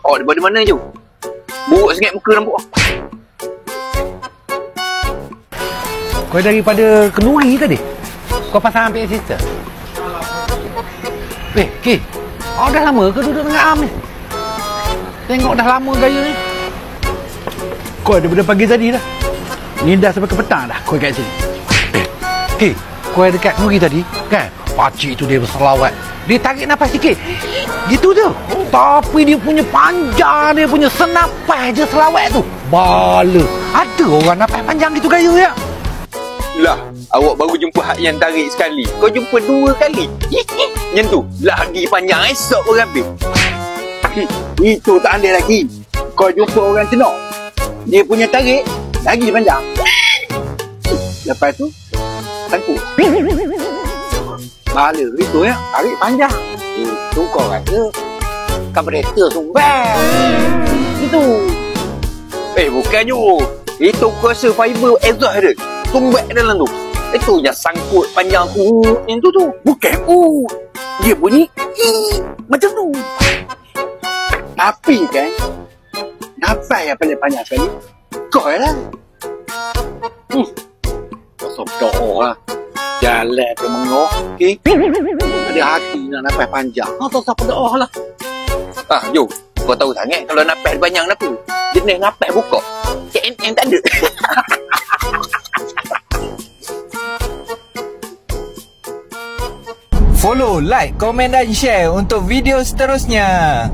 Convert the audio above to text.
Oh, daripada mana je? Buruk sangat muka rambut. Kau daripada Kenduri tadi? Kau pasang ambil sister? Ki, kau dah lama ke duduk dengan Am ni? Tengok dah lama gaya ni. Kau daripada pagi tadi dah. Ni dah sampai ke petang dah kau kat sini. Ki, kau dekat Kenduri tadi kan? Pakcik tu dia berselawat. Dia tarik nafas sikit. Gitu je. Tapi dia punya panjang, dia punya senapas je selawat tu. Bala. Ada orang nafas panjang gitu gaya ya? Lah, awak baru jumpa hak yang tarik sekali. Kau jumpa 2 kali. Yang tu, lagi panjang esok kau habis. Itu tak andai lagi. Kau jumpa orang tenok. Dia punya tarik, lagi panjang. Lepas tu, tangkup. Bala itu ya, tarik panjang. Itu kau kata, kaburator sumbang. Itu. Bukan je. Itu kuasa fiber exhaust dia. Tumbak dalam tu. Itu je sangkut panjang yang tu. Bukan dia bunyi macam tu. Tapi kan, nafas yang paling panjang sekali kau lah. Kau doa lah. Jalan ke mengok, okay? Ada hati nak nafas panjang. Tak siapa doa lah. Jom. Kau tahu sangat kalau nafas panjang apa? Jenis nafas buka. KNM tak ada. Follow, like, komen dan share untuk video seterusnya.